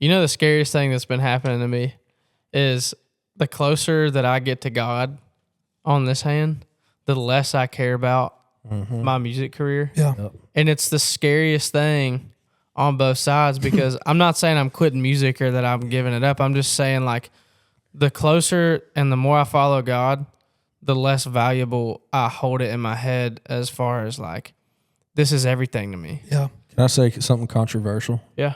You know, the scariest thing that's been happening to me is the closer that I get to God on this hand, the less I care about my music career. Yeah. Yep. And it's the scariest thing on both sides because I'm not saying I'm quitting music or that I'm giving it up. I'm just saying, like, the closer and the more I follow God, the less valuable I hold it in my head as far as, like, this is everything to me. Yeah. Can I say something controversial? Yeah.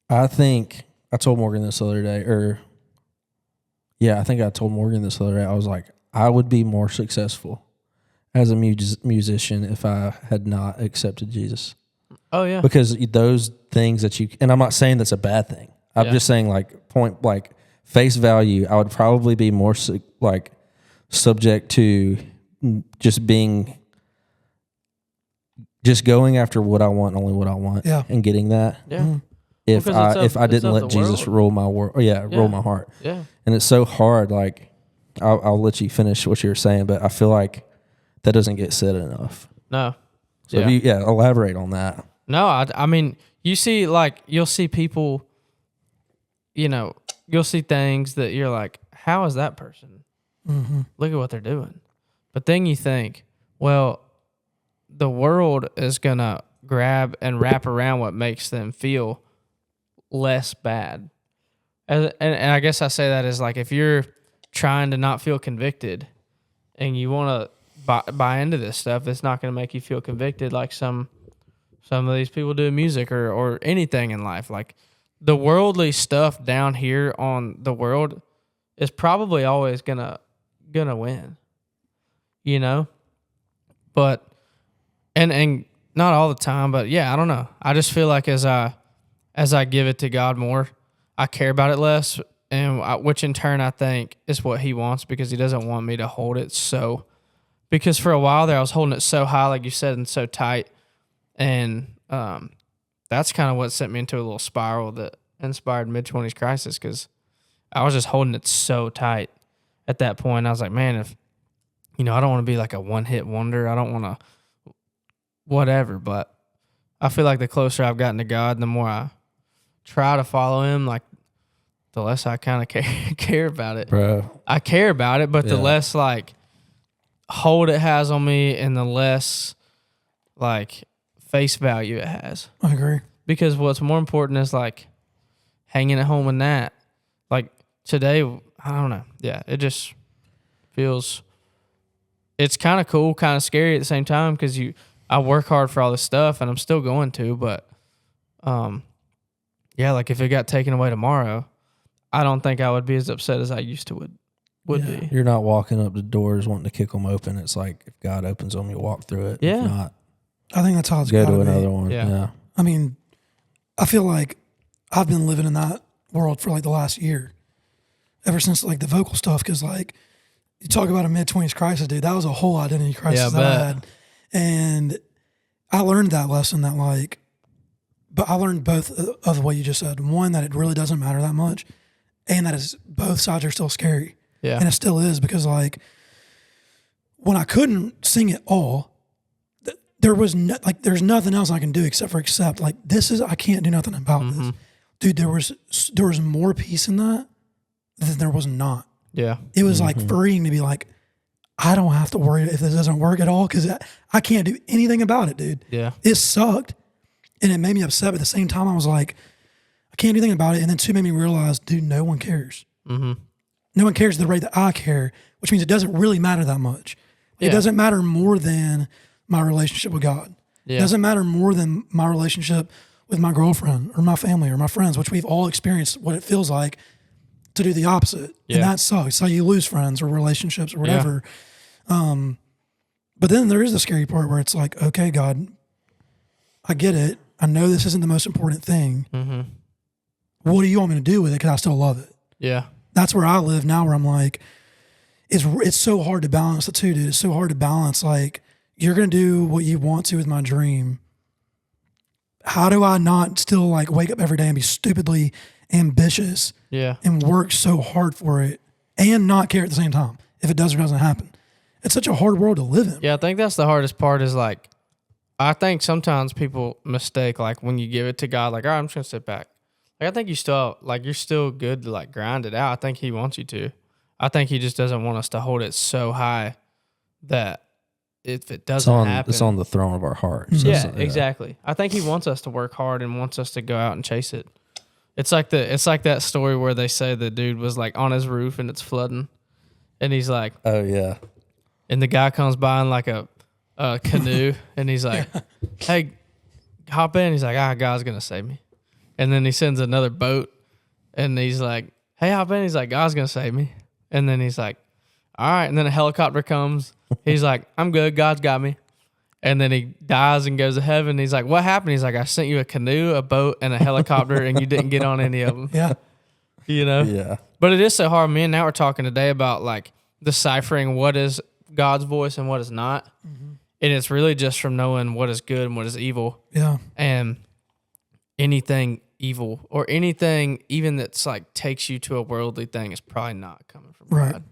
I think I told Morgan this the other day, I think I told Morgan this the other day. I was like, I would be more successful as a musician if I had not accepted Jesus. Oh, yeah. Because those things that and I'm not saying that's a bad thing. I'm just saying, like, face value, I would probably be more subject to just going after what I want, only what I want, and getting that. Yeah. If I didn't let Jesus rule my world, rule my heart. Yeah. And it's so hard. Like, I'll let you finish what you were saying, but I feel like that doesn't get said enough. No. So if you elaborate on that. No, I mean, you see, like, you'll see people, you know, you'll see things that you're like, how is that person? Mm-hmm. Look at what they're doing. But then you think, well, the world is going to grab and wrap around what makes them feel less bad. And I guess I say that as, like, if you're trying to not feel convicted and you want to buy into this stuff, it's not going to make you feel convicted like some of these people do in music or anything in life. Like, the worldly stuff down here on the world is probably always gonna win, you know? But and not all the time, but yeah, I don't know. I just feel like as I give it to God more, I care about it less, and which in turn I think is what He wants, because He doesn't want me to hold it so. Because for a while there, I was holding it so high, like you said, and so tight, and that's kind of what sent me into a little spiral that inspired Mid-20s Crisis, because I was just holding it so tight at that point. I was like, man, if, you know, I don't want to be like a one-hit wonder. I don't want to whatever, but I feel like the closer I've gotten to God, the more I try to follow Him, like, the less I kind of care about it. Bro. I care about it, but the less, like, hold it has on me and the less, like, face value it has. I agree. Because what's more important is, like, hanging at home in that. Like, today, I don't know. Yeah, it just feels, it's kind of cool, kind of scary at the same time, because I work hard for all this stuff, and I'm still going to, but yeah, like, if it got taken away tomorrow, I don't think I would be as upset as I used to would be. You're not walking up the doors wanting to kick them open. It's like, if God opens them, you walk through it. Yeah. If not, I think that's how it's go got to to another be. one. Yeah. Yeah. I mean, I feel like I've been living in that world for, like, the last year, ever since, like, the vocal stuff. Because, like, you talk about a mid-20s crisis, dude, that was a whole identity crisis that I had. And I learned that lesson that, like, but I learned both of what you just said. One, that it really doesn't matter that much, and that is both sides are still scary. Yeah. And it still is, because, like, when I couldn't sing it all, there was there's nothing else I can do except like, this is, I can't do nothing about this. Dude, there was more peace in that than there was not. Yeah. It was like freeing to be like, I don't have to worry if this doesn't work at all, because I can't do anything about it, dude. Yeah. It sucked, and it made me upset, but at the same time, I was like, I can't do anything about it. And then two, made me realize, dude, no one cares. Mm-hmm. No one cares the rate that I care, which means it doesn't really matter that much. It doesn't matter more than my relationship with God. Yeah. It doesn't matter more than my relationship with my girlfriend or my family or my friends, which we've all experienced what it feels like to do the opposite. Yeah. And that sucks. So you lose friends or relationships or whatever. But then there is the scary part where it's like, okay, God, I get it. I know this isn't the most important thing. Mm-hmm. What do you want me to do with it? Because I still love it. Yeah. That's where I live now, where I'm like, it's so hard to balance the two, dude. It's so hard to balance, like, you're going to do what you want to with my dream. How do I not still, like, wake up every day and be stupidly ambitious and work so hard for it and not care at the same time if it does or doesn't happen? It's such a hard world to live in. Yeah, I think that's the hardest part is, like, I think sometimes people mistake, like, when you give it to God, like, all right, I'm just going to sit back. Like, I think you still like you're still good to like grind it out. I think he wants you to. I think he just doesn't want us to hold it so high that if it doesn't happen, it's on the throne of our heart. Yeah, exactly. I think he wants us to work hard and wants us to go out and chase it. It's like that story where they say the dude was like on his roof and it's flooding, and he's like, oh yeah, and the guy comes by in like a canoe, and he's like, hey, hop in. He's like, God's gonna save me. And then he sends another boat, and he's like, hey, hop in. He's like, God's gonna save me. And then he's like, all right. And then a helicopter comes. He's like, I'm good. God's got me. And then he dies and goes to heaven. He's like, what happened? He's like, I sent you a canoe, a boat, and a helicopter, and you didn't get on any of them. Yeah. You know? Yeah. But it is so hard. Me and Nat were talking today about like deciphering what is God's voice and what is not. Mm-hmm. And it's really just from knowing what is good and what is evil. Yeah. And anything evil or anything even that's like takes you to a worldly thing is probably not coming from God.